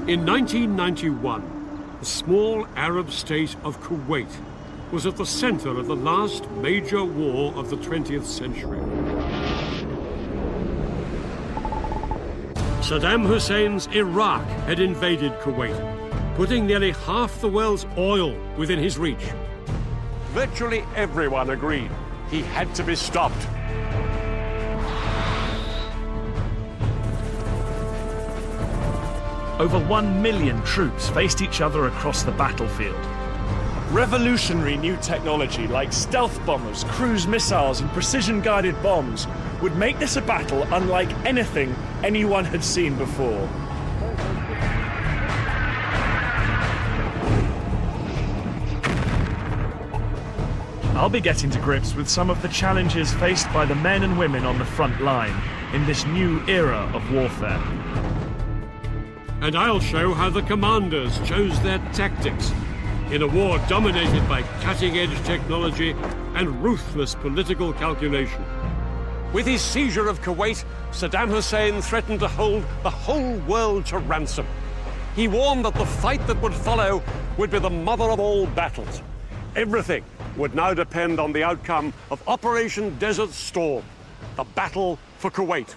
In 1991, the small Arab state of Kuwait was at the center of the last major war of the 20th century. Saddam Hussein's Iraq had invaded Kuwait, putting nearly half the world's oil within his reach. Virtually everyone agreed he had to be stopped. Over 1 million troops faced each other across the battlefield. Revolutionary new technology like stealth bombers, cruise missiles and precision-guided bombs would make this a battle unlike anything anyone had seen before. I'll be getting to grips with some of the challenges faced by the men and women on the front line in this new era of warfare. And I'll show how the commanders chose their tactics in a war dominated by cutting-edge technology and ruthless political calculation. With his seizure of Kuwait, Saddam Hussein threatened to hold the whole world to ransom. He warned that the fight that would follow would be the mother of all battles. Everything would now depend on the outcome of Operation Desert Storm, the battle for Kuwait.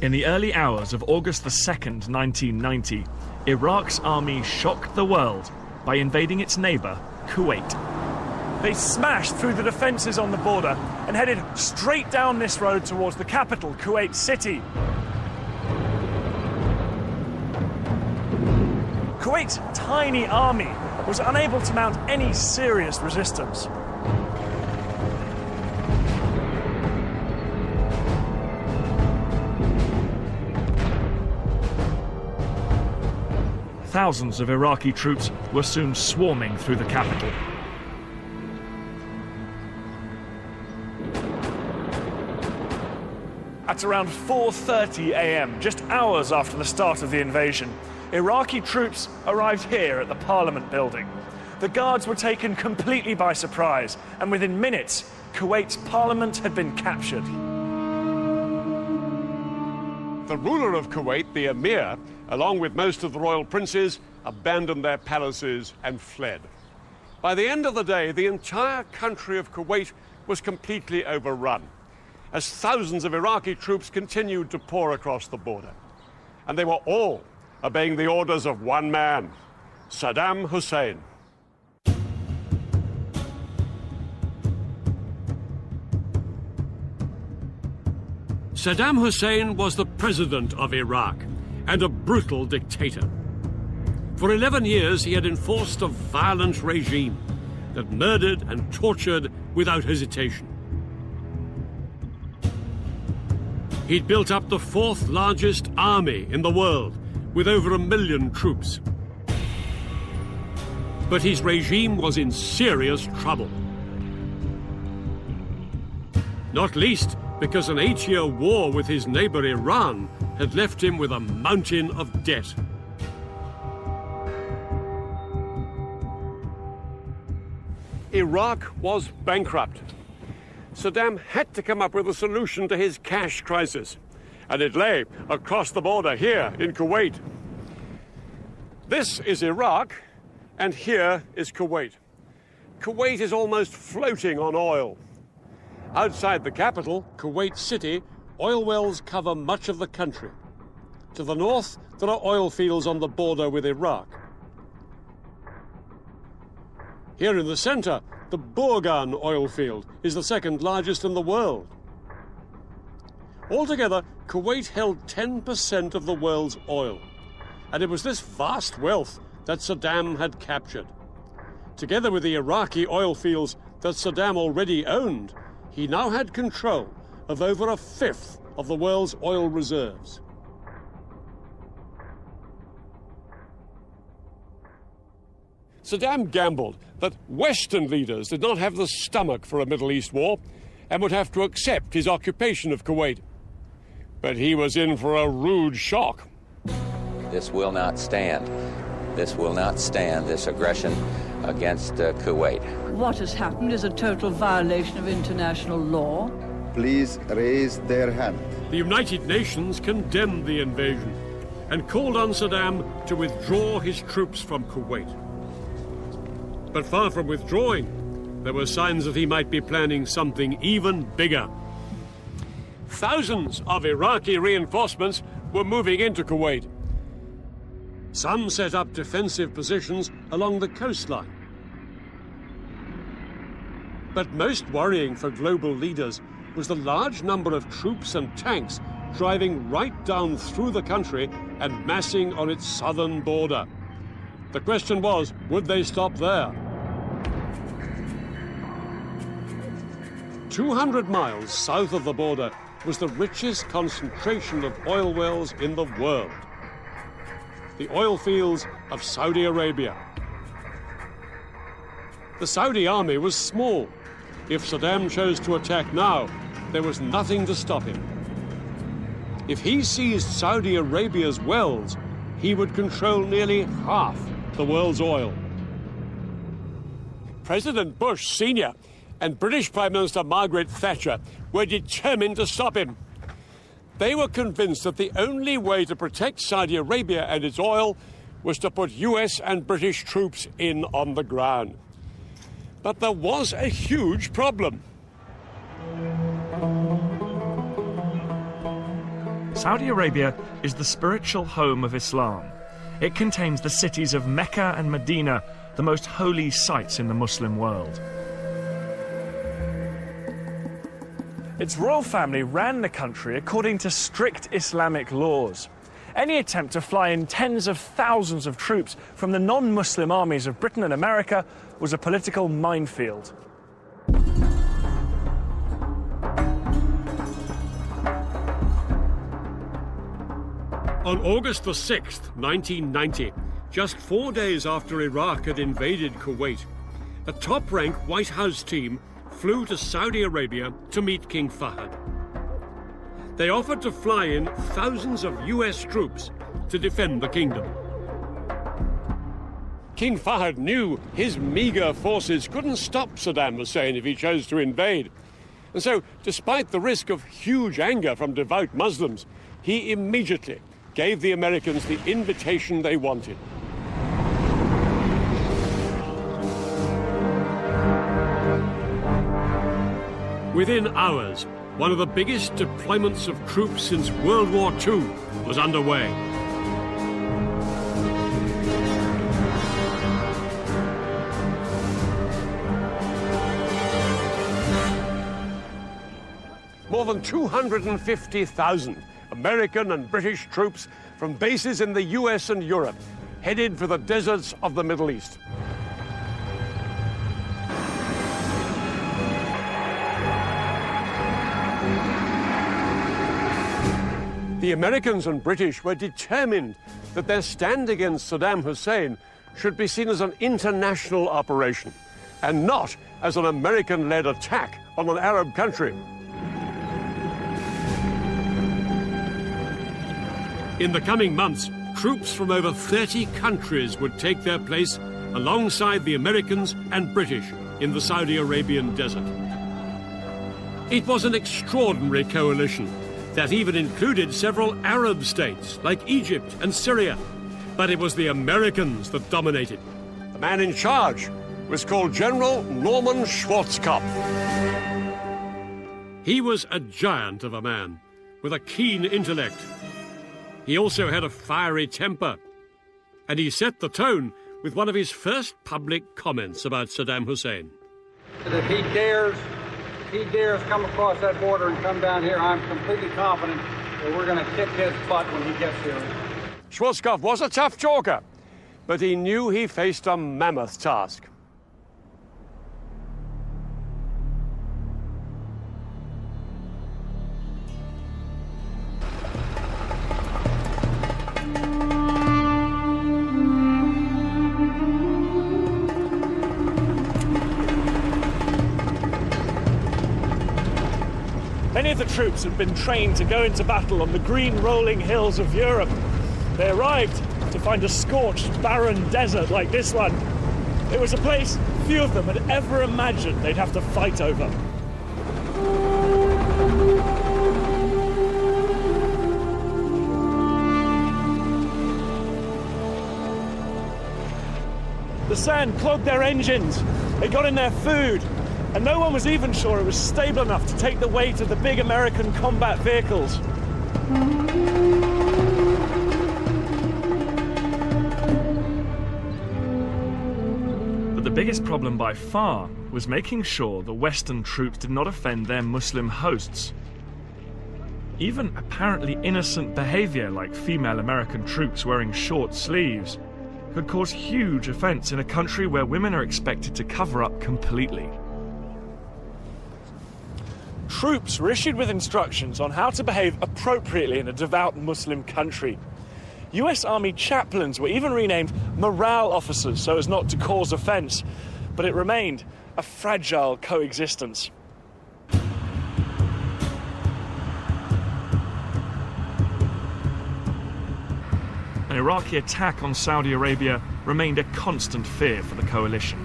In the early hours of August 2nd, 1990, Iraq's army shocked the world by invading its neighbour, Kuwait. They smashed through the defences on the border and headed straight down this road towards the capital, Kuwait City. Kuwait's tiny army was unable to mount any serious resistance. Thousands of Iraqi troops were soon swarming through the capital. At around 4:30 a.m., just hours after the start of the invasion, Iraqi troops arrived here at the Parliament building. The guards were taken completely by surprise, and within minutes, Kuwait's parliament had been captured. The ruler of Kuwait, the Emir, along with most of the royal princes, abandoned their palaces and fled. By the end of the day, the entire country of Kuwait was completely overrun, as thousands of Iraqi troops continued to pour across the border. And they were all obeying the orders of one man, Saddam Hussein. Saddam Hussein was the president of Iraq and a brutal dictator. For 11 years, he had enforced a violent regime that murdered and tortured without hesitation. He'd built up the fourth largest army in the world, with over 1 million troops. But his regime was in serious trouble. Not least because an 8-year war with his neighbor Iran had left him with a mountain of debt. Iraq was bankrupt. Saddam had to come up with a solution to his cash crisis, and it lay across the border here in Kuwait. This is Iraq, and here is Kuwait. Kuwait is almost floating on oil. Outside the capital, Kuwait City, oil wells cover much of the country. To the north, there are oil fields on the border with Iraq. Here in the center, the Burgan oil field is the second largest in the world. Altogether, Kuwait held 10% of the world's oil, and it was this vast wealth that Saddam had captured. Together with the Iraqi oil fields that Saddam already owned, he now had control of over 1/5 of the world's oil reserves. Saddam gambled that Western leaders did not have the stomach for a Middle East war and would have to accept his occupation of Kuwait. But he was in for a rude shock. This will not stand. This will not stand, this aggression against Kuwait. What has happened is a total violation of international law. Please raise their hand. The United Nations condemned the invasion and called on Saddam to withdraw his troops from Kuwait. But far from withdrawing, there were signs that he might be planning something even bigger. Thousands of Iraqi reinforcements were moving into Kuwait. Some set up defensive positions along the coastline. But most worrying for global leaders was the large number of troops and tanks driving right down through the country and massing on its southern border. The question was, would they stop there? 200 miles south of the border was the richest concentration of oil wells in the world. The oil fields of Saudi Arabia. The Saudi army was small. If Saddam chose to attack now, there was nothing to stop him. If he seized Saudi Arabia's wells, he would control nearly half the world's oil. President Bush Sr. and British Prime Minister Margaret Thatcher were determined to stop him. They were convinced that the only way to protect Saudi Arabia and its oil was to put US and British troops in on the ground. But there was a huge problem. Saudi Arabia is the spiritual home of Islam. It contains the cities of Mecca and Medina, the most holy sites in the Muslim world. Its royal family ran the country according to strict Islamic laws. Any attempt to fly in tens of thousands of troops from the non-Muslim armies of Britain and America was a political minefield. On August the 6th, 1990, just 4 days after Iraq had invaded Kuwait, a top-rank White House team flew to Saudi Arabia to meet King Fahd. They offered to fly in thousands of US troops to defend the kingdom. King Fahd knew his meager forces couldn't stop Saddam Hussein if he chose to invade. And so, despite the risk of huge anger from devout Muslims, he immediately gave the Americans the invitation they wanted. Within hours, one of the biggest deployments of troops since World War II was underway. More than 250,000 American and British troops from bases in the US and Europe headed for the deserts of the Middle East. The Americans and British were determined that their stand against Saddam Hussein should be seen as an international operation and not as an American-led attack on an Arab country. In the coming months, troops from over 30 countries would take their place alongside the Americans and British in the Saudi Arabian desert. It was an extraordinary coalition that even included several Arab states like Egypt and Syria. But it was the Americans that dominated. The man in charge was called General Norman Schwarzkopf. He was a giant of a man with a keen intellect. He also had a fiery temper, and he set the tone with one of his first public comments about Saddam Hussein. If he dares come across that border and come down here, I'm completely confident that we're going to kick his butt when he gets here. Schwarzkopf was a tough talker, but he knew he faced a mammoth task. Many of the troops had been trained to go into battle on the green rolling hills of Europe. They arrived to find a scorched, barren desert like this one. It was a place few of them had ever imagined they'd have to fight over. The sand clogged their engines, they got in their food, and no one was even sure it was stable enough to take the weight of the big American combat vehicles. But the biggest problem by far was making sure the Western troops did not offend their Muslim hosts. Even apparently innocent behavior, like female American troops wearing short sleeves, could cause huge offense in a country where women are expected to cover up completely. Troops were issued with instructions on how to behave appropriately in a devout Muslim country. US Army chaplains were even renamed morale officers so as not to cause offence, but it remained a fragile coexistence. An Iraqi attack on Saudi Arabia remained a constant fear for the coalition.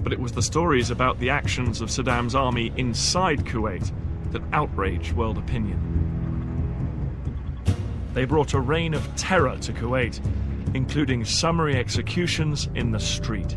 But it was the stories about the actions of Saddam's army inside Kuwait that outraged world opinion. They brought a reign of terror to Kuwait, including summary executions in the street.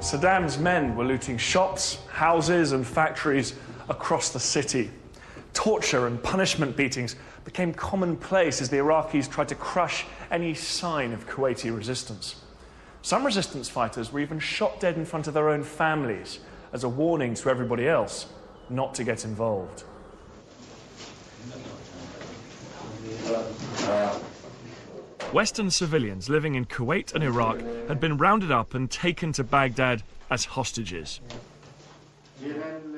Saddam's men were looting shops, houses and factories across the city. Torture and punishment beatings became commonplace as the Iraqis tried to crush any sign of Kuwaiti resistance. Some resistance fighters were even shot dead in front of their own families as a warning to everybody else not to get involved. Western civilians living in Kuwait and Iraq had been rounded up and taken to Baghdad as hostages.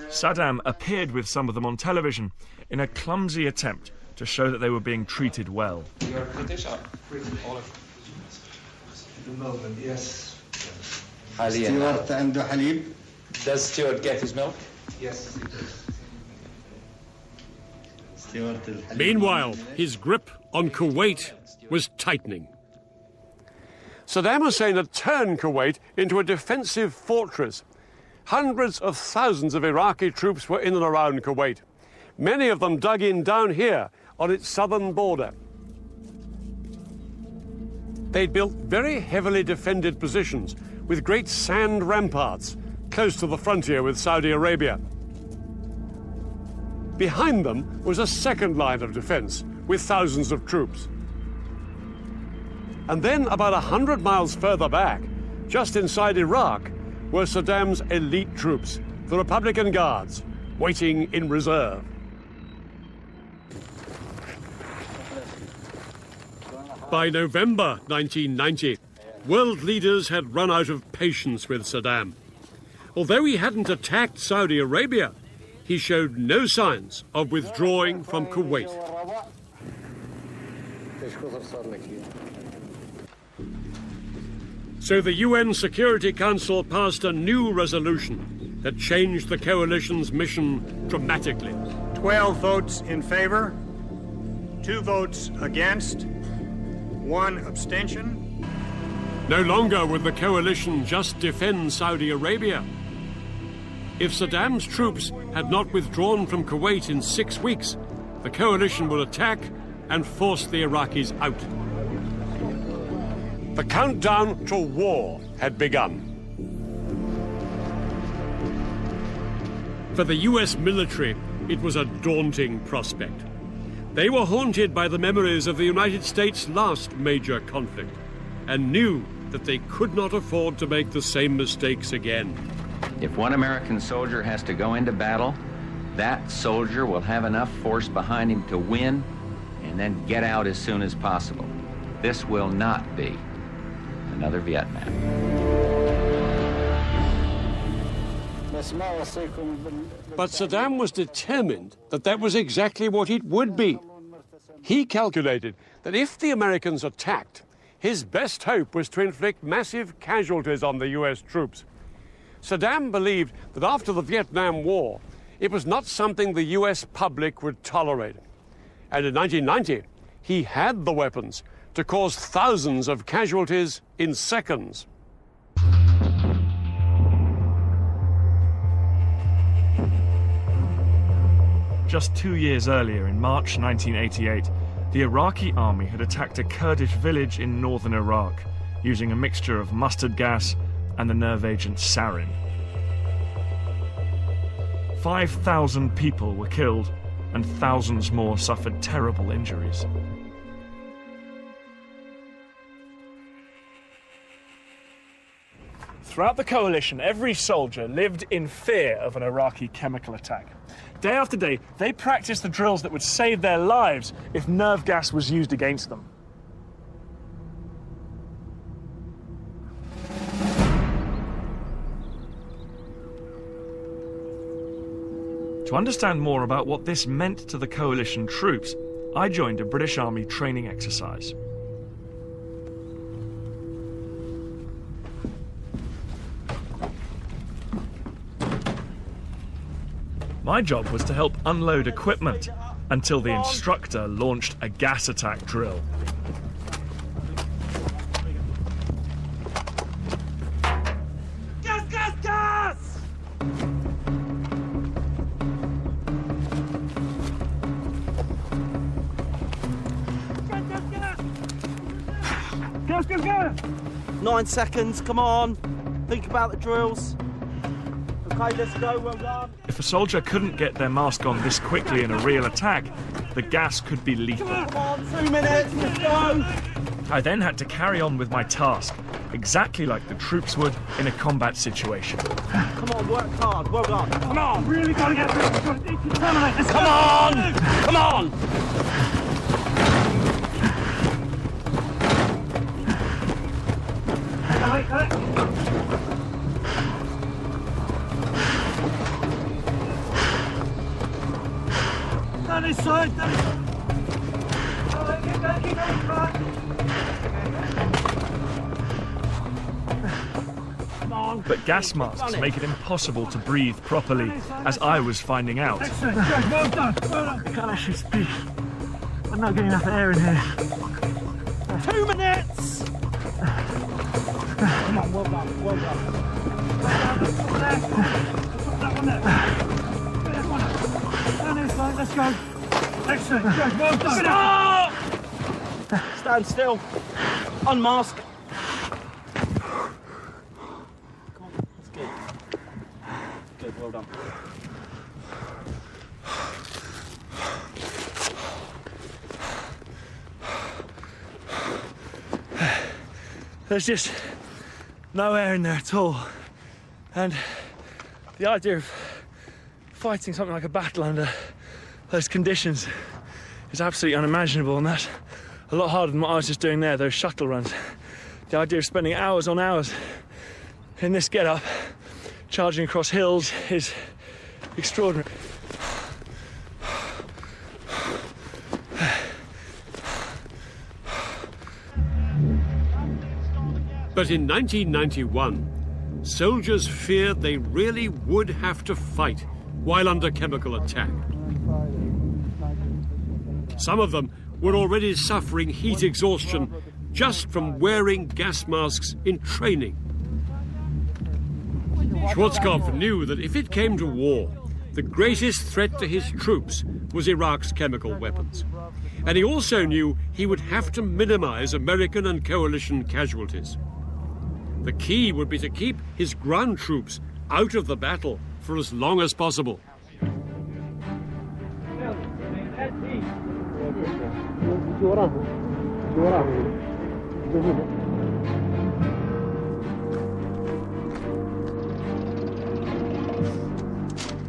Saddam appeared with some of them on television in a clumsy attempt to show that they were being treated well. You are British? All of the moment, yes. Stewart and Halib? Does Stewart get his milk? Yes, he does. Meanwhile, his grip on Kuwait was tightening. Saddam Hussein had turned Kuwait into a defensive fortress. Hundreds of thousands of Iraqi troops were in and around Kuwait. Many of them dug in down here on its southern border. They'd built very heavily defended positions with great sand ramparts close to the frontier with Saudi Arabia. Behind them was a second line of defense with thousands of troops. And then about 100 miles further back, just inside Iraq, were Saddam's elite troops, the Republican Guards, waiting in reserve. By November 1990, world leaders had run out of patience with Saddam. Although he hadn't attacked Saudi Arabia, he showed no signs of withdrawing from Kuwait. So the UN Security Council passed a new resolution that changed the coalition's mission dramatically. 12 votes in favor, 2 votes against, 1 abstention. No longer would the coalition just defend Saudi Arabia. If Saddam's troops had not withdrawn from Kuwait in 6 weeks, the coalition would attack and force the Iraqis out. The countdown to war had begun. For the US military, it was a daunting prospect. They were haunted by the memories of the United States' last major conflict and knew that they could not afford to make the same mistakes again. If one American soldier has to go into battle, that soldier will have enough force behind him to win and then get out as soon as possible. This will not be another Vietnam. But Saddam was determined that that was exactly what it would be. He calculated that if the Americans attacked, his best hope was to inflict massive casualties on the US troops. Saddam believed that after the Vietnam War, it was not something the US public would tolerate. And in 1990, he had the weapons to cause thousands of casualties in seconds. Just 2 years earlier, in March 1988, the Iraqi army had attacked a Kurdish village in northern Iraq, using a mixture of mustard gas and the nerve agent sarin. 5,000 people were killed, and thousands more suffered terrible injuries. Throughout the coalition, every soldier lived in fear of an Iraqi chemical attack. Day after day, they practiced the drills that would save their lives if nerve gas was used against them. To understand more about what this meant to the coalition troops, I joined a British Army training exercise. My job was to help unload equipment until the instructor launched a gas attack drill. Gas, gas, gas! Gas, gas, gas! 9 seconds, come on. Think about the drills. Okay, let's go, well done. If a soldier couldn't get their mask on this quickly in a real attack, the gas could be lethal. Come on, 2 minutes, let's go. I then had to carry on with my task, exactly like the troops would in a combat situation. Come on, work hard, well done. Come on, really gotta get through. Come on! Come on! Down this side, down this side. But gas masks make it impossible to breathe properly, as I was finding out. Excellent, good, well done, well done. I can't actually speak. I'm not getting enough air in here. 2 minutes! Come on, well done, well done. That one there. That one there. Down this side, let's go. Excellent, good, well done. Stop! Stand still. Unmask. Come on, that's good. Good, well done. There's just no air in there at all. And the idea of fighting something like a battle under those conditions is absolutely unimaginable, and that's a lot harder than what I was just doing there, those shuttle runs. The idea of spending hours on hours in this get-up, charging across hills, is extraordinary. But in 1991, soldiers feared they really would have to fight while under chemical attack. Some of them were already suffering heat exhaustion just from wearing gas masks in training. Schwarzkopf knew that if it came to war, the greatest threat to his troops was Iraq's chemical weapons. And he also knew he would have to minimize American and coalition casualties. The key would be to keep his ground troops out of the battle for as long as possible.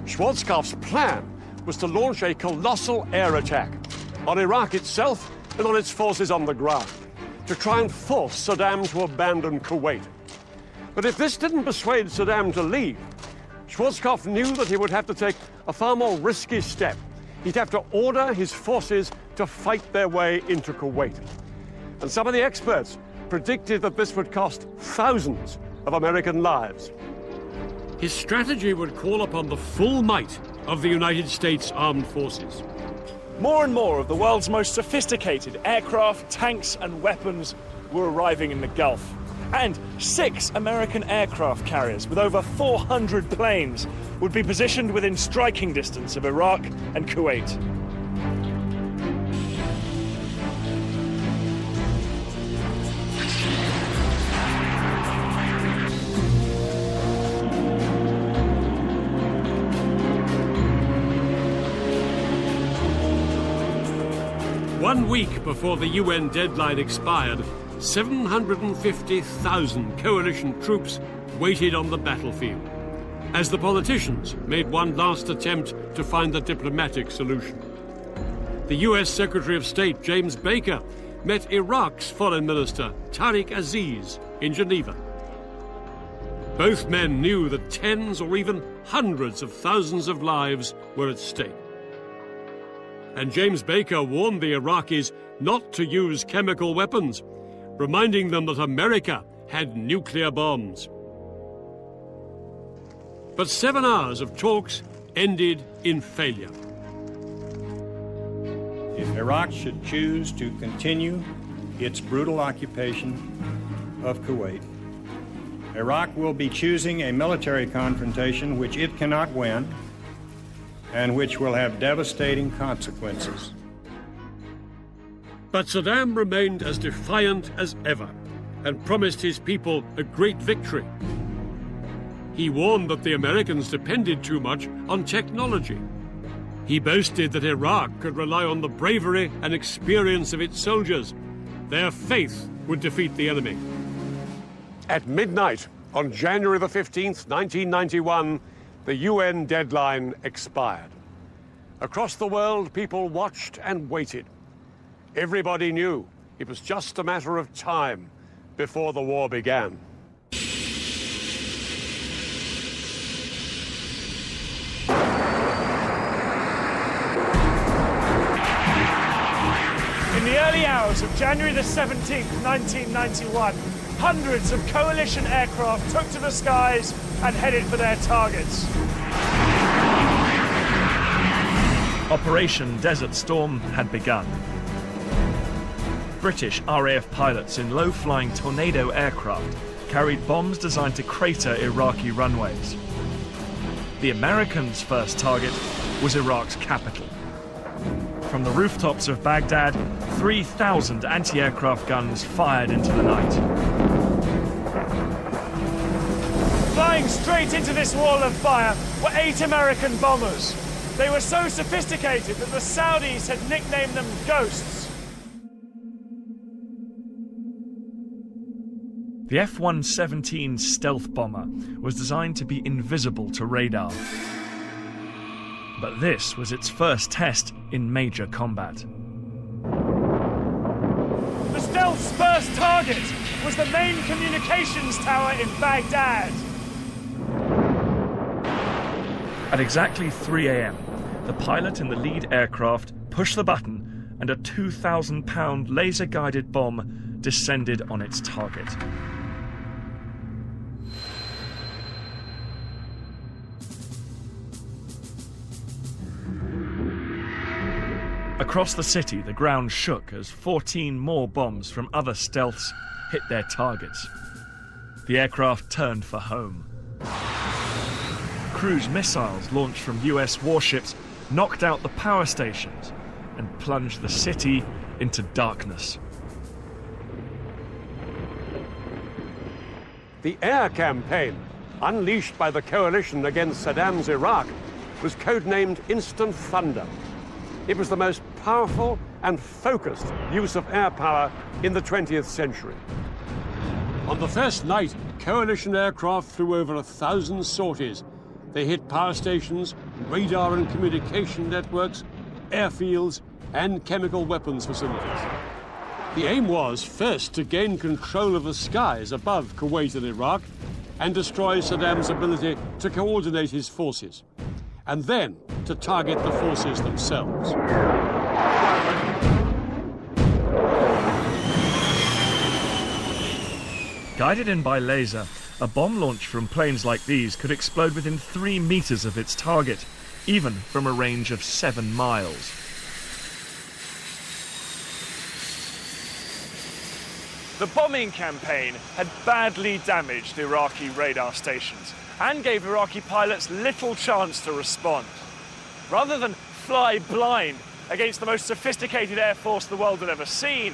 Schwarzkopf's plan was to launch a colossal air attack on Iraq itself and on its forces on the ground, to try and force Saddam to abandon Kuwait. But if this didn't persuade Saddam to leave, Schwarzkopf knew that he would have to take a far more risky step. He'd have to order his forces to fight their way into Kuwait. And some of the experts predicted that this would cost thousands of American lives. His strategy would call upon the full might of the United States Armed Forces. More and more of the world's most sophisticated aircraft, tanks, and weapons were arriving in the Gulf. And 6 American aircraft carriers with over 400 planes would be positioned within striking distance of Iraq and Kuwait. One week before the UN deadline expired, 750,000 coalition troops waited on the battlefield, as the politicians made one last attempt to find a diplomatic solution. The US Secretary of State, James Baker, met Iraq's Foreign Minister, Tariq Aziz, in Geneva. Both men knew that tens or even hundreds of thousands of lives were at stake. And James Baker warned the Iraqis not to use chemical weapons, reminding them that America had nuclear bombs. But 7 hours of talks ended in failure. If Iraq should choose to continue its brutal occupation of Kuwait, Iraq will be choosing a military confrontation which it cannot win and which will have devastating consequences. But Saddam remained as defiant as ever and promised his people a great victory. He warned that the Americans depended too much on technology. He boasted that Iraq could rely on the bravery and experience of its soldiers. Their faith would defeat the enemy. At midnight on January the 15th, 1991, the UN deadline expired. Across the world, people watched and waited. Everybody knew it was just a matter of time before the war began. In the early hours of January the 17th, 1991, hundreds of coalition aircraft took to the skies and headed for their targets. Operation Desert Storm had begun. British RAF pilots in low-flying Tornado aircraft carried bombs designed to crater Iraqi runways. The Americans' first target was Iraq's capital. From the rooftops of Baghdad, 3,000 anti-aircraft guns fired into the night. Flying straight into this wall of fire were 8 American bombers. They were so sophisticated that the Saudis had nicknamed them Ghosts. The F-117 stealth bomber was designed to be invisible to radar. But this was its first test in major combat. The stealth's first target was the main communications tower in Baghdad. At exactly 3 a.m., the pilot in the lead aircraft pushed the button and a 2,000-pound laser-guided bomb descended on its target. Across the city, the ground shook as 14 more bombs from other stealths hit their targets. The aircraft turned for home. Cruise missiles launched from US warships knocked out the power stations and plunged the city into darkness. The air campaign, unleashed by the coalition against Saddam's Iraq, was codenamed Instant Thunder. It was the most powerful and focused use of air power in the 20th century. On the first night, coalition aircraft flew over 1,000 sorties. They hit power stations, radar and communication networks, airfields, and chemical weapons facilities. The aim was first to gain control of the skies above Kuwait and Iraq, and destroy Saddam's ability to coordinate his forces, and then to target the forces themselves. Guided in by laser, a bomb launch from planes like these could explode within 3 meters of its target, even from a range of 7 miles. The bombing campaign had badly damaged Iraqi radar stations and gave Iraqi pilots little chance to respond. Rather than fly blind against the most sophisticated air force the world had ever seen,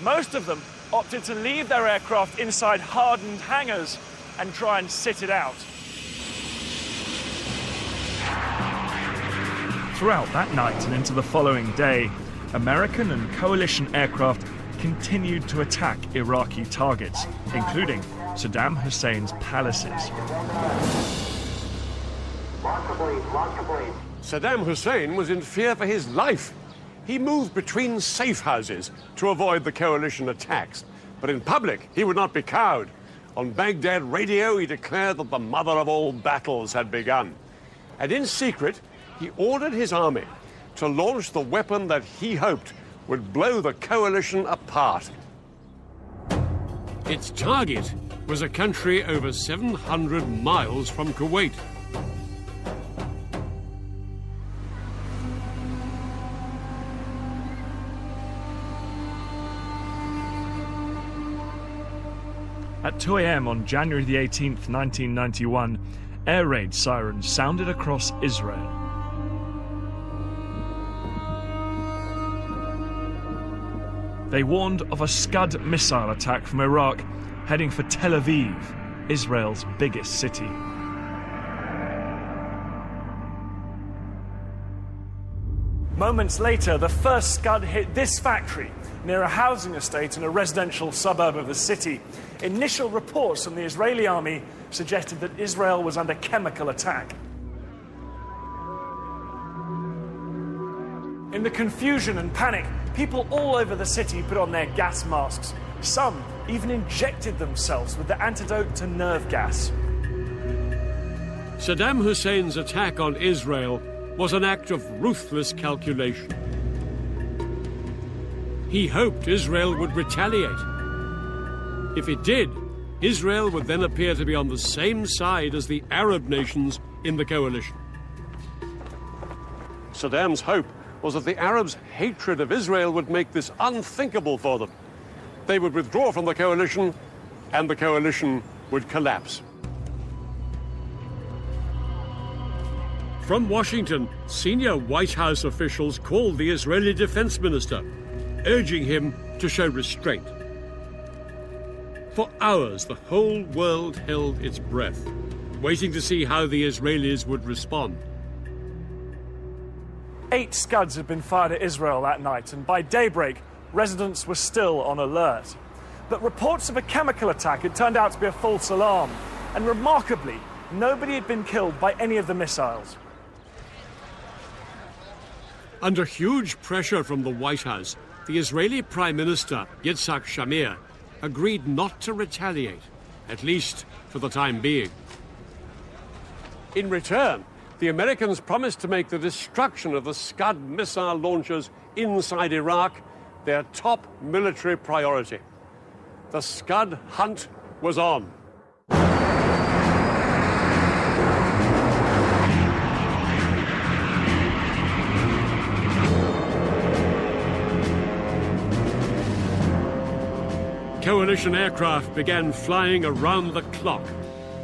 most of them opted to leave their aircraft inside hardened hangars and try and sit it out. Throughout that night and into the following day, American and coalition aircraft continued to attack Iraqi targets, including Saddam Hussein's palaces. Saddam Hussein was in fear for his life. He moved between safe houses to avoid the coalition attacks. But in public, he would not be cowed. On Baghdad radio, he declared that the mother of all battles had begun. And in secret, he ordered his army to launch the weapon that he hoped would blow the coalition apart. Its target was a country over 700 miles from Kuwait. At 2 a.m. on January the 18th, 1991, air raid sirens sounded across Israel. They warned of a Scud missile attack from Iraq heading for Tel Aviv, Israel's biggest city. Moments later, the first Scud hit this factory near a housing estate in a residential suburb of the city. Initial reports from the Israeli army suggested that Israel was under chemical attack. In the confusion and panic, people all over the city put on their gas masks. Some even injected themselves with the antidote to nerve gas. Saddam Hussein's attack on Israel was an act of ruthless calculation. He hoped Israel would retaliate. If it did, Israel would then appear to be on the same side as the Arab nations in the coalition. Saddam's hope was that the Arabs' hatred of Israel would make this unthinkable for them. They would withdraw from the coalition, and the coalition would collapse. From Washington, senior White House officials called the Israeli defense minister, urging him to show restraint. For hours, the whole world held its breath, waiting to see how the Israelis would respond. 8 Scuds had been fired at Israel that night, and by daybreak, residents were still on alert. But reports of a chemical attack had turned out to be a false alarm, and remarkably, nobody had been killed by any of the missiles. Under huge pressure from the White House, the Israeli Prime Minister, Yitzhak Shamir, agreed not to retaliate, at least for the time being. In return, the Americans promised to make the destruction of the Scud missile launchers inside Iraq their top military priority. The Scud hunt was on. Coalition aircraft began flying around the clock,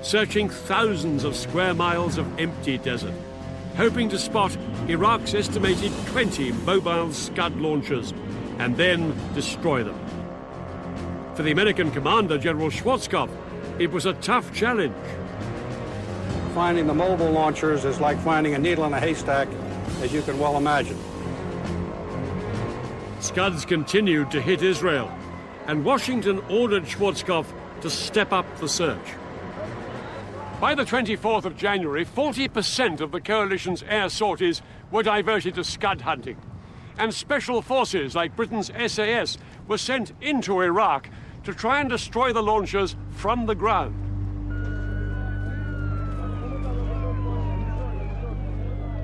searching thousands of square miles of empty desert, hoping to spot Iraq's estimated 20 mobile Scud launchers and then destroy them. For the American commander, General Schwarzkopf, it was a tough challenge. Finding the mobile launchers is like finding a needle in a haystack, as you can well imagine. Scuds continued to hit Israel, and Washington ordered Schwarzkopf to step up the search. By the 24th of January, 40% of the coalition's air sorties were diverted to Scud hunting, and special forces like Britain's SAS were sent into Iraq to try and destroy the launchers from the ground.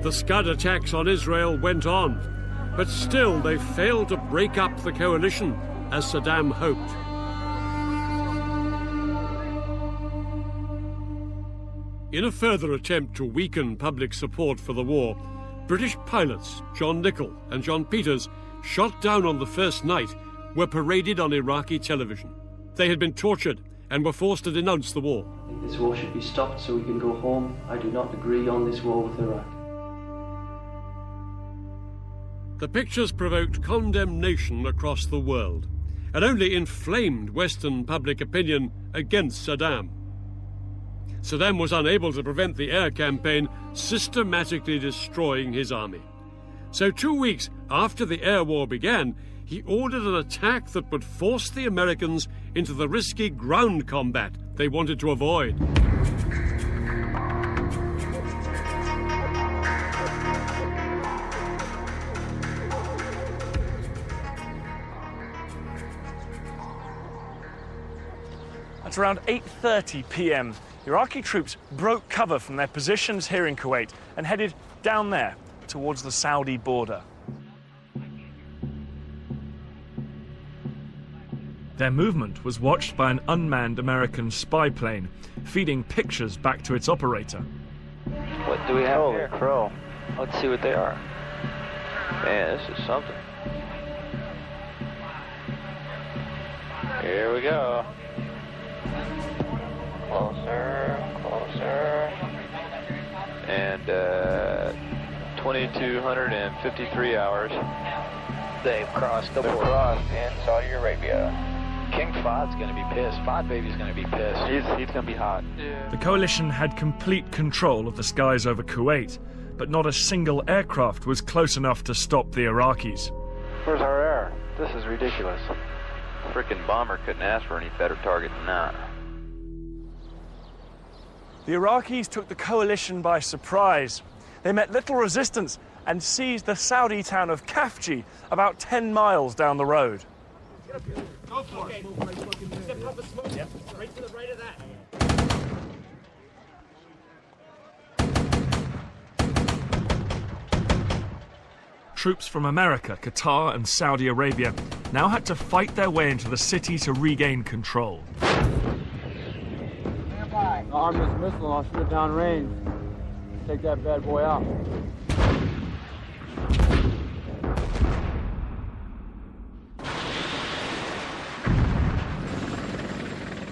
The Scud attacks on Israel went on, but still they failed to break up the coalition as Saddam hoped. In a further attempt to weaken public support for the war, British pilots John Nichol and John Peters, shot down on the first night, were paraded on Iraqi television. They had been tortured and were forced to denounce the war. I think this war should be stopped so we can go home. I do not agree on this war with Iraq. The pictures provoked condemnation across the world and only inflamed Western public opinion against Saddam. Saddam was unable to prevent the air campaign systematically destroying his army. So 2 weeks after the air war began, he ordered an attack that would force the Americans into the risky ground combat they wanted to avoid. At around 8:30 p.m., Iraqi troops broke cover from their positions here in Kuwait and headed down there towards the Saudi border. Their movement was watched by an unmanned American spy plane, feeding pictures back to its operator. What do we have here? Crow. Let's see what they are. Man, this is something. Here we go. Closer, closer. And 2,253 hours. They've crossed the border. Crossed in Saudi Arabia. King Fahd's going to be pissed. Fahd baby's going to be pissed. He's going to be hot. The coalition had complete control of the skies over Kuwait, but not a single aircraft was close enough to stop the Iraqis. Where's our air? This is ridiculous. Frickin' bomber couldn't ask for any better target than that. The Iraqis took the coalition by surprise. They met little resistance and seized the Saudi town of Khafji, about 10 miles down the road. Go for it. Yeah. Right to the right of that. Troops from America, Qatar and Saudi Arabia now had to fight their way into the city to regain control. Arm this missile, I'll shoot it down range. Take that bad boy out.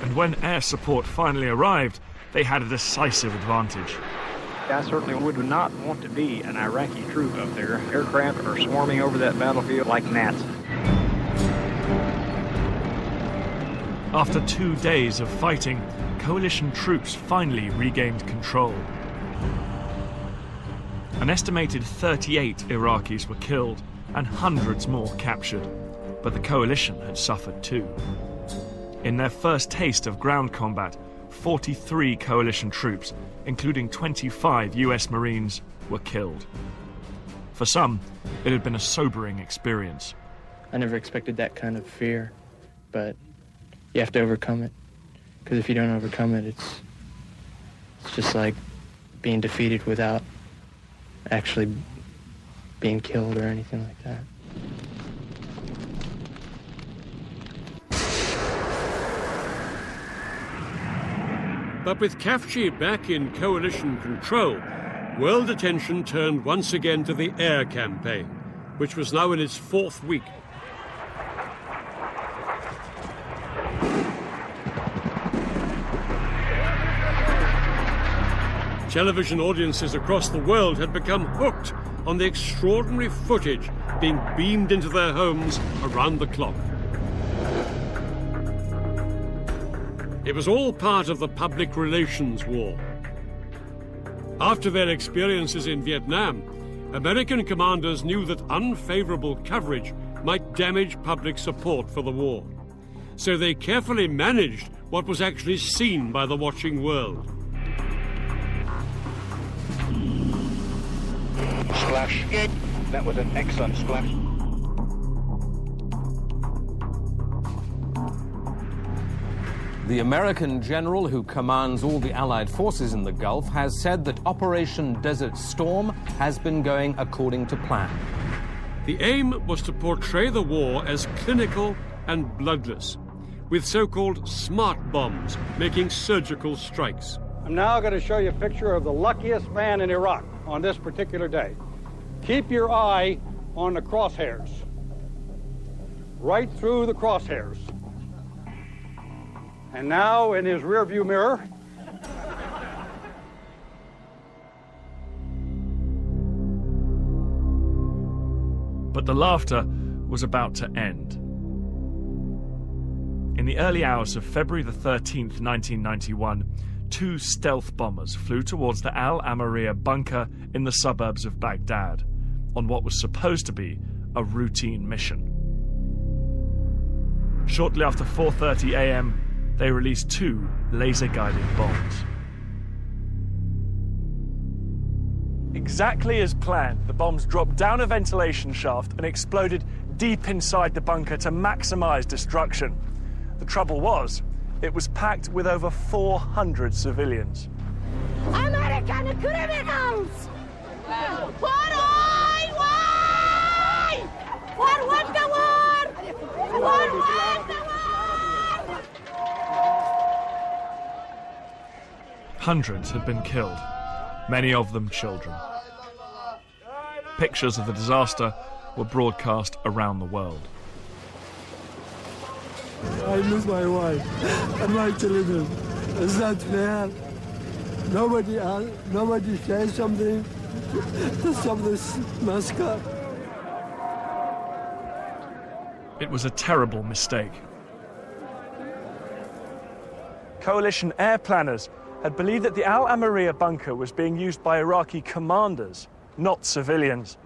And when air support finally arrived, they had a decisive advantage. I certainly would not want to be an Iraqi troop up there. Aircraft are swarming over that battlefield like gnats. After 2 days of fighting, coalition troops finally regained control. An estimated 38 Iraqis were killed and hundreds more captured, but the coalition had suffered too. In their first taste of ground combat, 43 coalition troops, including 25 US Marines, were killed. For some, it had been a sobering experience. I never expected that kind of fear, but you have to overcome it. Because if you don't overcome it, it's just like being defeated without actually being killed or anything like that. But with Khafji back in coalition control, world attention turned once again to the air campaign, which was now in its 4th week. Television audiences across the world had become hooked on the extraordinary footage being beamed into their homes around the clock. It was all part of the public relations war. After their experiences in Vietnam, American commanders knew that unfavorable coverage might damage public support for the war. So they carefully managed what was actually seen by the watching world. Splash. That was an excellent splash. The American general who commands all the Allied forces in the Gulf has said that Operation Desert Storm has been going according to plan. The aim was to portray the war as clinical and bloodless, with so-called smart bombs making surgical strikes. I'm now going to show you a picture of the luckiest man in Iraq on this particular day. Keep your eye on the crosshairs, right through the crosshairs. And now in his rearview mirror, but the laughter was about to end. In the early hours of February the 13th, 1991, 2 stealth bombers flew towards the Al Amariya bunker in the suburbs of Baghdad on what was supposed to be a routine mission. Shortly after 4:30 a.m., they released 2 laser-guided bombs. Exactly as planned, the bombs dropped down a ventilation shaft and exploded deep inside the bunker to maximize destruction. The trouble was, it was packed with over 400 civilians. American criminals! Why? For what the war? For what the war? Hundreds had been killed, many of them children. Pictures of the disaster were broadcast around the world. I miss my wife and my children. It's not fair. Nobody says something to stop this massacre. It was a terrible mistake. Coalition air planners had believed that the Al Amariya bunker was being used by Iraqi commanders, not civilians.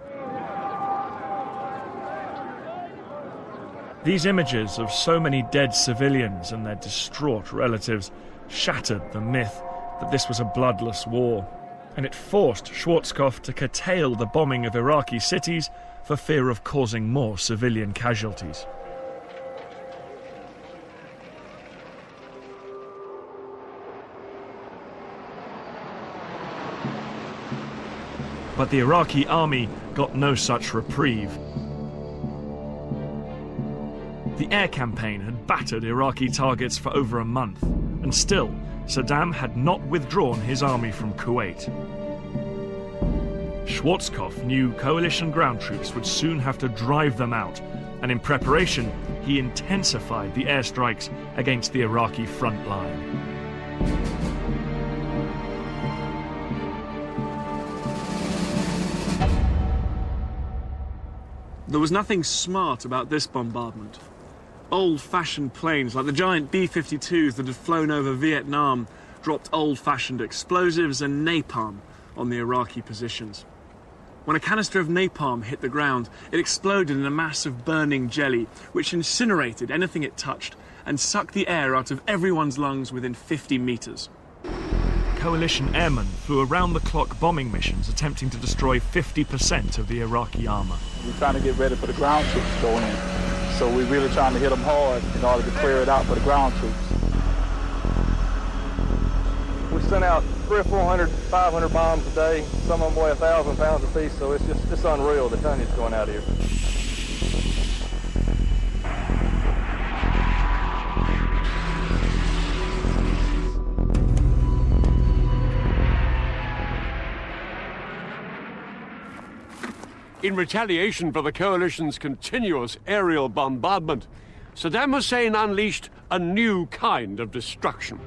These images of so many dead civilians and their distraught relatives shattered the myth that this was a bloodless war, and it forced Schwarzkopf to curtail the bombing of Iraqi cities for fear of causing more civilian casualties. But the Iraqi army got no such reprieve. The air campaign had battered Iraqi targets for over a month, and still, Saddam had not withdrawn his army from Kuwait. Schwarzkopf knew coalition ground troops would soon have to drive them out, and in preparation, he intensified the airstrikes against the Iraqi front line. There was nothing smart about this bombardment. Old-fashioned planes, like the giant B-52s that had flown over Vietnam, dropped old-fashioned explosives and napalm on the Iraqi positions. When a canister of napalm hit the ground, it exploded in a mass of burning jelly, which incinerated anything it touched and sucked the air out of everyone's lungs within 50 meters. Coalition airmen flew around-the-clock bombing missions attempting to destroy 50% of the Iraqi armor. We're trying to get ready for the ground troops to go in. So we're really trying to hit them hard in order to clear it out for the ground troops. We send out 300, 400, 500 bombs a day. Some of them weigh 1,000 pounds apiece, so it's unreal the tonnage going out here. In retaliation for the coalition's continuous aerial bombardment, Saddam Hussein unleashed a new kind of destruction.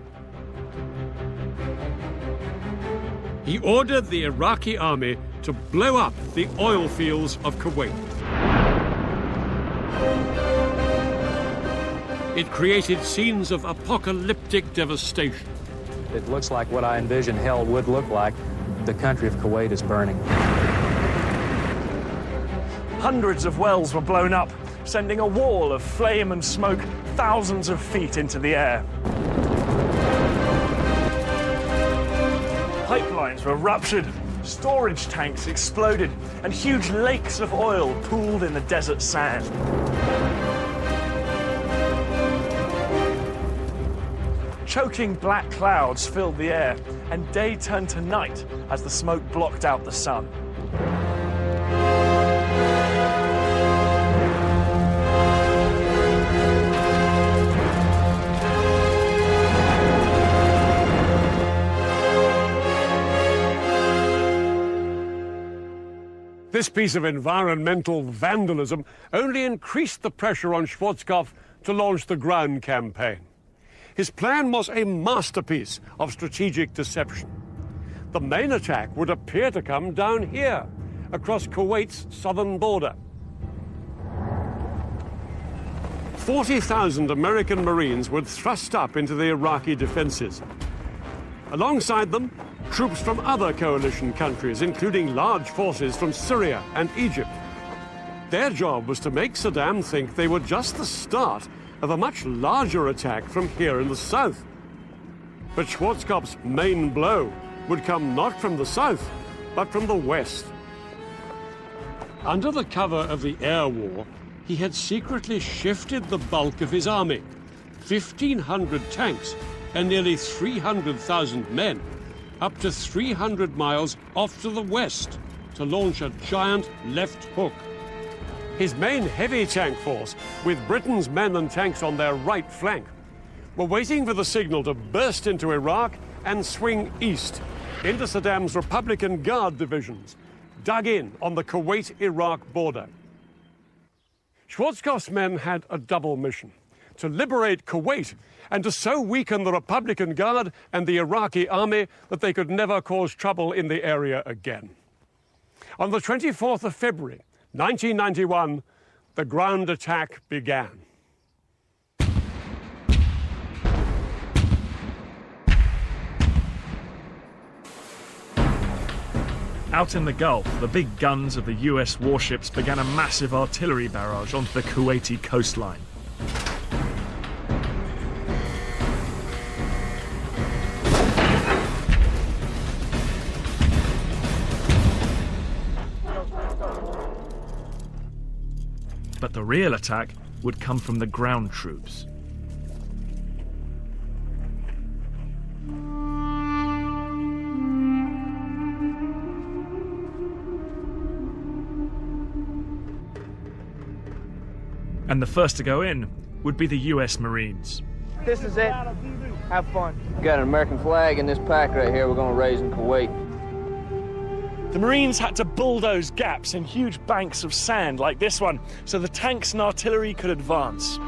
He ordered the Iraqi army to blow up the oil fields of Kuwait. It created scenes of apocalyptic devastation. It looks like what I envisioned hell would look like. The country of Kuwait is burning. Hundreds of wells were blown up, sending a wall of flame and smoke thousands of feet into the air. Pipelines were ruptured, storage tanks exploded, and huge lakes of oil pooled in the desert sand. Choking black clouds filled the air, and day turned to night as the smoke blocked out the sun. This piece of environmental vandalism only increased the pressure on Schwarzkopf to launch the ground campaign. His plan was a masterpiece of strategic deception. The main attack would appear to come down here, across Kuwait's southern border. 40,000 American Marines would thrust up into the Iraqi defenses. Alongside them, troops from other coalition countries, including large forces from Syria and Egypt. Their job was to make Saddam think they were just the start of a much larger attack from here in the south. But Schwarzkopf's main blow would come not from the south, but from the west. Under the cover of the air war, he had secretly shifted the bulk of his army, 1,500 tanks and nearly 300,000 men, up to 300 miles off to the west to launch a giant left hook. His main heavy tank force, with Britain's men and tanks on their right flank, were waiting for the signal to burst into Iraq and swing east into Saddam's Republican Guard divisions, dug in on the Kuwait-Iraq border. Schwarzkopf's men had a double mission: to liberate Kuwait and to so weaken the Republican Guard and the Iraqi army that they could never cause trouble in the area again. On the 24th of February, 1991, the ground attack began. Out in the Gulf, the big guns of the US warships began a massive artillery barrage onto the Kuwaiti coastline. But the real attack would come from the ground troops. And the first to go in would be the US Marines. This is it. Have fun. Got an American flag in this pack right here we're going to raise in Kuwait. The Marines had to bulldoze gaps in huge banks of sand like this one so the tanks and artillery could advance.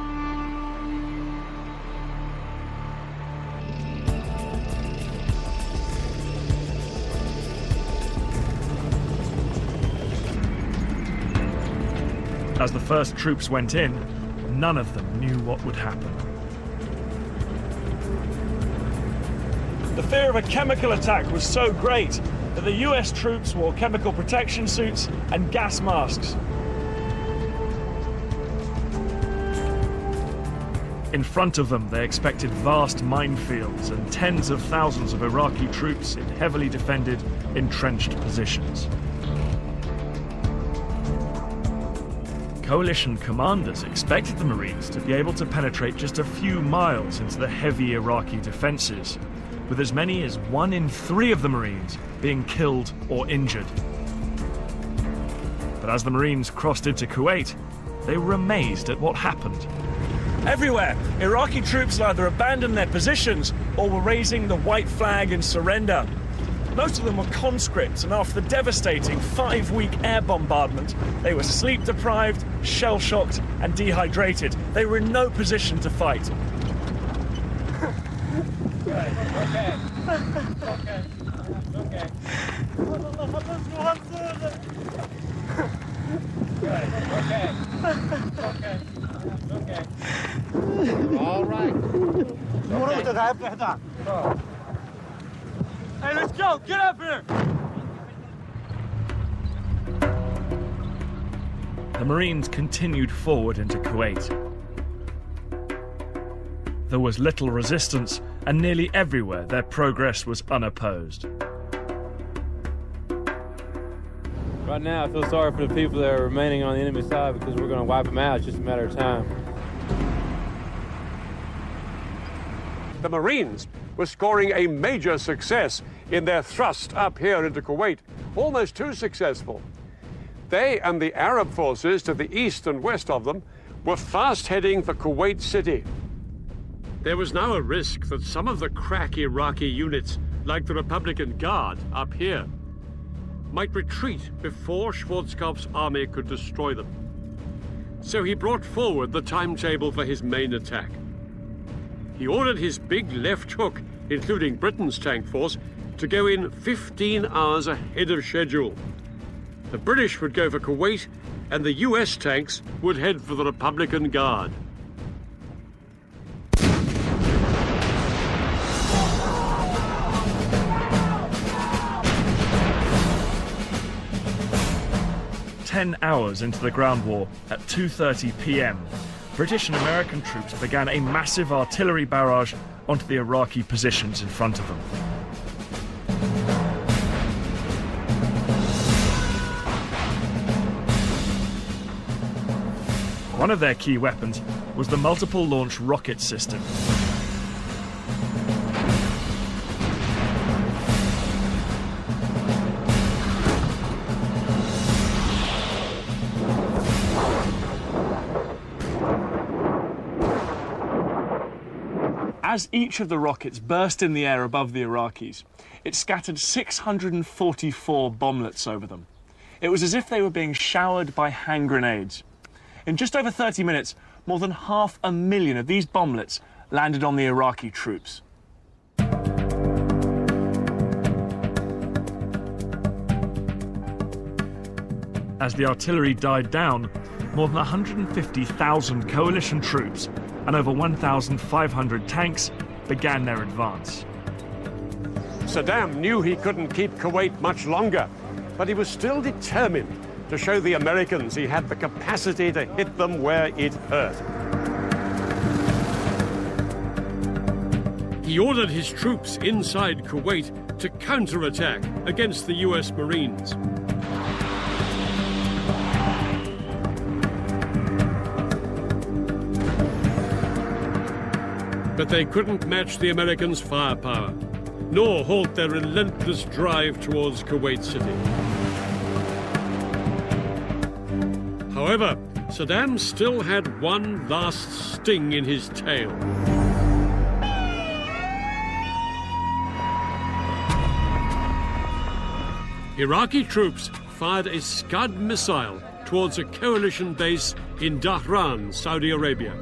As the first troops went in, none of them knew what would happen. The fear of a chemical attack was so great that the US troops wore chemical protection suits and gas masks. In front of them, they expected vast minefields and tens of thousands of Iraqi troops in heavily defended, entrenched positions. Coalition commanders expected the Marines to be able to penetrate just a few miles into the heavy Iraqi defenses, with as many as 1 in 3 of the Marines being killed or injured. But as the Marines crossed into Kuwait, they were amazed at what happened. Everywhere, Iraqi troops had either abandoned their positions or were raising the white flag in surrender. Most of them were conscripts, and after the devastating 5-week air bombardment, they were sleep-deprived, shell-shocked, and dehydrated. They were in no position to fight. All right. Hey, let's go! Get up here! The Marines continued forward into Kuwait. There was little resistance, and nearly everywhere their progress was unopposed. Right now, I feel sorry for the people that are remaining on the enemy side because we're going to wipe them out. It's just a matter of time. The Marines were scoring a major success in their thrust up here into Kuwait, almost too successful. They and the Arab forces to the east and west of them were fast heading for Kuwait City. There was now a risk that some of the crack Iraqi units, like the Republican Guard up here, might retreat before Schwarzkopf's army could destroy them. So he brought forward the timetable for his main attack. He ordered his big left hook, including Britain's tank force, to go in 15 hours ahead of schedule. The British would go for Kuwait, and the US tanks would head for the Republican Guard. "10 hours into the ground war, at 2:30 p.m., British and American troops began a massive artillery barrage onto the Iraqi positions in front of them. One of their key weapons was the multiple launch rocket system. As each of the rockets burst in the air above the Iraqis, it scattered 644 bomblets over them. It was as if they were being showered by hand grenades. In just over 30 minutes, more than 500,000 of these bomblets landed on the Iraqi troops. As the artillery died down, more than 150,000 coalition troops and over 1,500 tanks began their advance. Saddam knew he couldn't keep Kuwait much longer, but he was still determined to show the Americans he had the capacity to hit them where it hurt. He ordered his troops inside Kuwait to counterattack against the US Marines. But they couldn't match the Americans' firepower, nor halt their relentless drive towards Kuwait City. However, Saddam still had one last sting in his tail. Iraqi troops fired a Scud missile towards a coalition base in Dhahran, Saudi Arabia.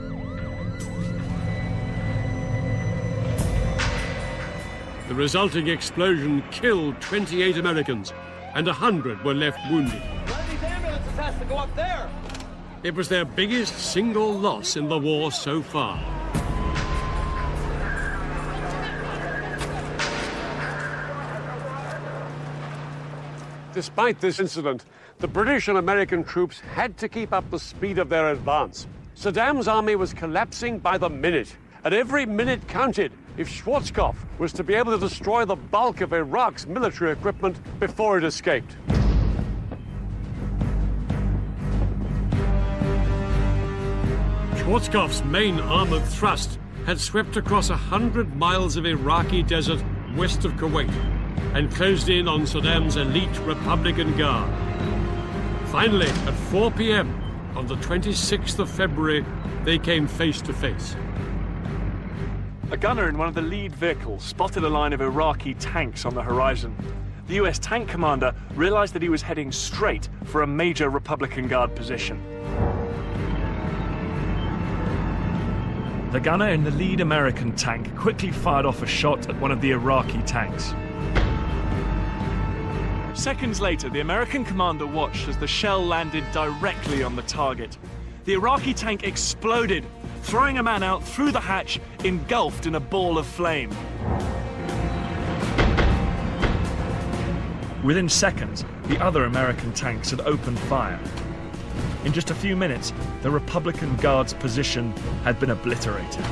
The resulting explosion killed 28 Americans, and 100 were left wounded. These ambulances has to go up there. It was their biggest single loss in the war so far. Despite this incident, the British and American troops had to keep up the speed of their advance. Saddam's army was collapsing by the minute, and every minute counted if Schwarzkopf was to be able to destroy the bulk of Iraq's military equipment before it escaped. Schwarzkopf's main armored thrust had swept across 100 miles of Iraqi desert west of Kuwait and closed in on Saddam's elite Republican Guard. Finally, at 4 p.m. on the 26th of February, they came face to face. A gunner in one of the lead vehicles spotted a line of Iraqi tanks on the horizon. The US tank commander realized that he was heading straight for a major Republican Guard position. The gunner in the lead American tank quickly fired off a shot at one of the Iraqi tanks. Seconds later, the American commander watched as the shell landed directly on the target. The Iraqi tank exploded, throwing a man out through the hatch, engulfed in a ball of flame. Within seconds, the other American tanks had opened fire. In just a few minutes, the Republican Guard's position had been obliterated.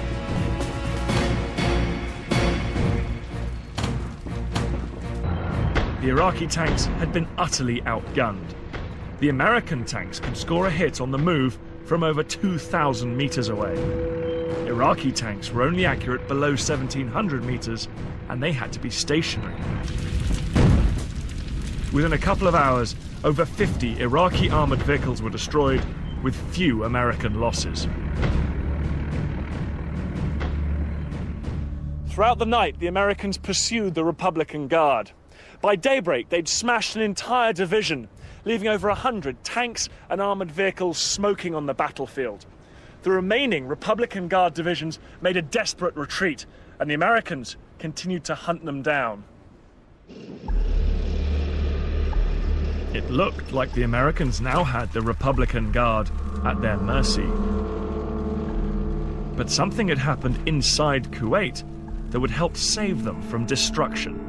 The Iraqi tanks had been utterly outgunned. The American tanks could score a hit on the move from over 2,000 meters away. Iraqi tanks were only accurate below 1,700 meters, and they had to be stationary. Within a couple of hours, over 50 Iraqi armored vehicles were destroyed, with few American losses. Throughout the night, the Americans pursued the Republican Guard. By daybreak, they'd smashed an entire division, leaving over 100 tanks and armoured vehicles smoking on the battlefield. The remaining Republican Guard divisions made a desperate retreat, and the Americans continued to hunt them down. It looked like the Americans now had the Republican Guard at their mercy. But something had happened inside Kuwait that would help save them from destruction.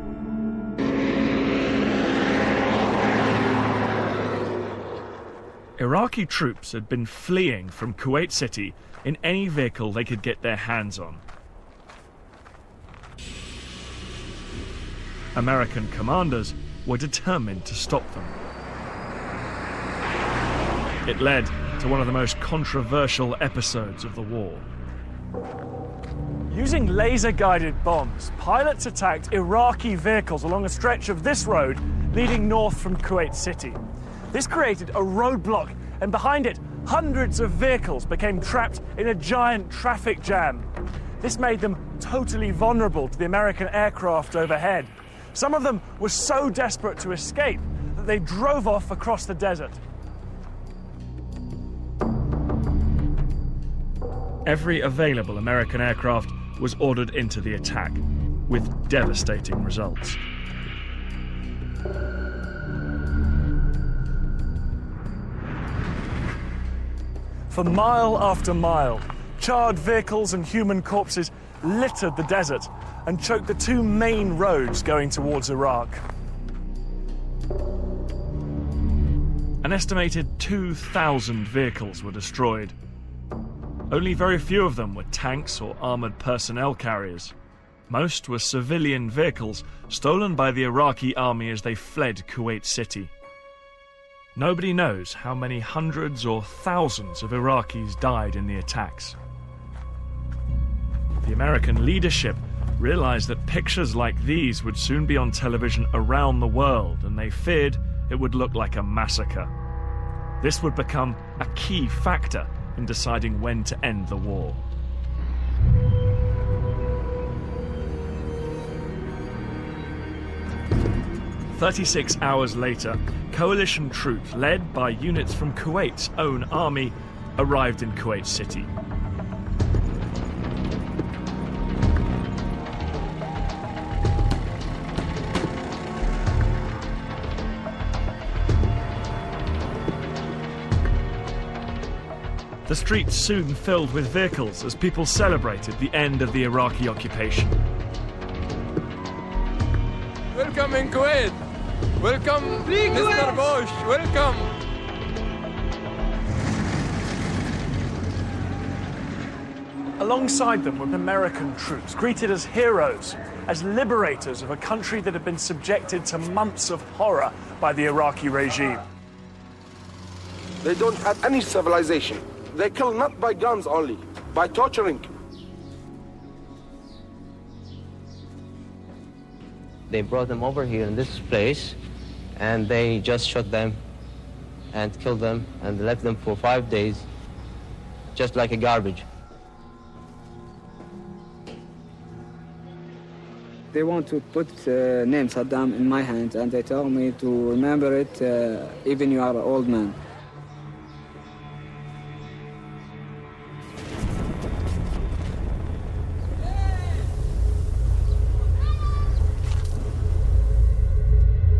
Iraqi troops had been fleeing from Kuwait City in any vehicle they could get their hands on. American commanders were determined to stop them. It led to one of the most controversial episodes of the war. Using laser-guided bombs, pilots attacked Iraqi vehicles along a stretch of this road leading north from Kuwait City. This created a roadblock, and behind it, hundreds of vehicles became trapped in a giant traffic jam. This made them totally vulnerable to the American aircraft overhead. Some of them were so desperate to escape that they drove off across the desert. Every available American aircraft was ordered into the attack, with devastating results. For mile after mile, charred vehicles and human corpses littered the desert and choked the two main roads going towards Iraq. An estimated 2,000 vehicles were destroyed. Only very few of them were tanks or armoured personnel carriers. Most were civilian vehicles stolen by the Iraqi army as they fled Kuwait City. Nobody knows how many hundreds or thousands of Iraqis died in the attacks. The American leadership realized that pictures like these would soon be on television around the world, and they feared it would look like a massacre. This would become a key factor in deciding when to end the war. "36 hours later, coalition troops led by units from Kuwait's own army arrived in Kuwait City. The streets soon filled with vehicles as people celebrated the end of the Iraqi occupation. Welcome in Kuwait. Welcome, Mr. Bush. Welcome. Alongside them were American troops, greeted as heroes, as liberators of a country that had been subjected to months of horror by the Iraqi regime. They don't have any civilization. They kill not by guns only, by torturing. They brought them over here in this place, and they just shot them and killed them and left them for 5 days, just like a garbage. They want to put name Saddam in my hands, and they tell me to remember it, even you are an old man.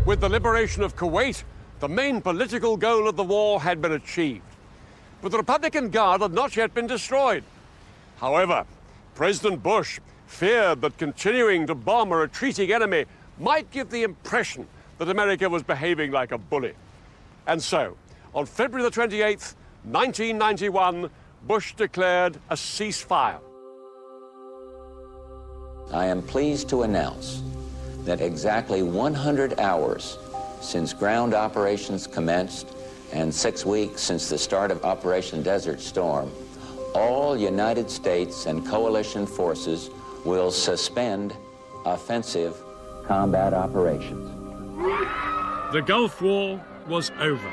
With the liberation of Kuwait, the main political goal of the war had been achieved. But the Republican Guard had not yet been destroyed. However, President Bush feared that continuing to bomb a retreating enemy might give the impression that America was behaving like a bully. And so, on February the 28th, 1991, Bush declared a ceasefire. I am pleased to announce that exactly 100 hours since ground operations commenced and 6 weeks since the start of Operation Desert Storm, all United States and coalition forces will suspend offensive combat operations. The Gulf War was over.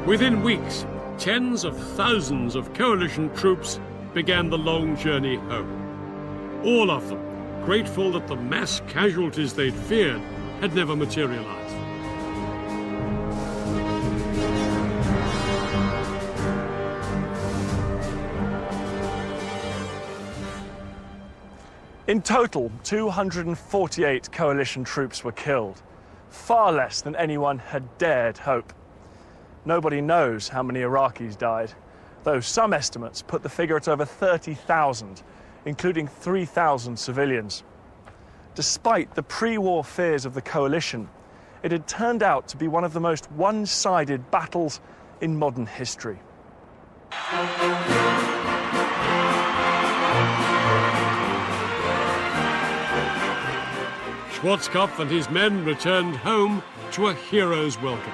Within weeks, tens of thousands of coalition troops began the long journey home. All of them grateful that the mass casualties they'd feared had never materialized. In total, 248 coalition troops were killed, far less than anyone had dared hope. Nobody knows how many Iraqis died, though some estimates put the figure at over 30,000, including 3,000 civilians. Despite the pre-war fears of the coalition, it had turned out to be one of the most one-sided battles in modern history. Schwarzkopf and his men returned home to a hero's welcome.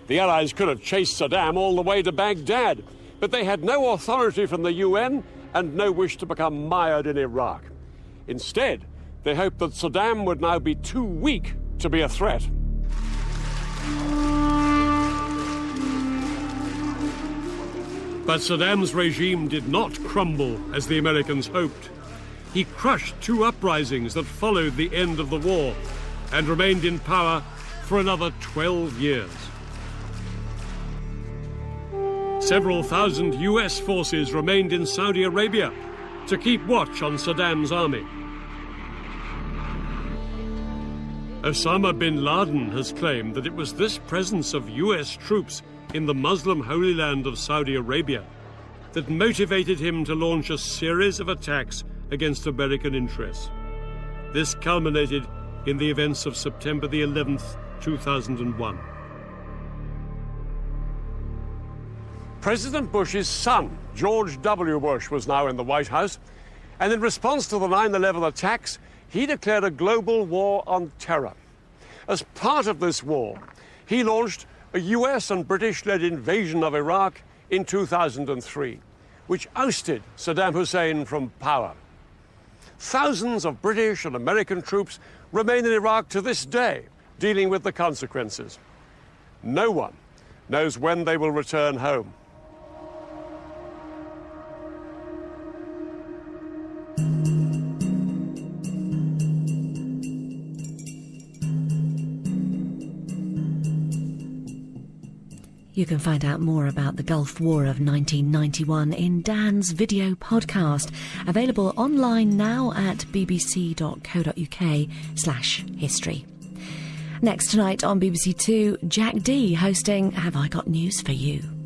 The Allies could have chased Saddam all the way to Baghdad, but they had no authority from the UN and no wish to become mired in Iraq. Instead, they hoped that Saddam would now be too weak to be a threat. But Saddam's regime did not crumble as the Americans hoped. He crushed two uprisings that followed the end of the war and remained in power for another 12 years. Several thousand US forces remained in Saudi Arabia to keep watch on Saddam's army. Osama bin Laden has claimed that it was this presence of US troops in the Muslim Holy Land of Saudi Arabia that motivated him to launch a series of attacks against American interests. This culminated in the events of September the 11th, 2001. President Bush's son, George W. Bush, was now in the White House, and in response to the 9/11 attacks, he declared a global war on terror. As part of this war, he launched a US and British-led invasion of Iraq in 2003, which ousted Saddam Hussein from power. Thousands of British and American troops remain in Iraq to this day, dealing with the consequences. No one knows when they will return home. You can find out more about the Gulf War of 1991 in Dan's video podcast, available online now at bbc.co.uk/history. Next tonight on BBC Two, Jack D hosting Have I Got News for You?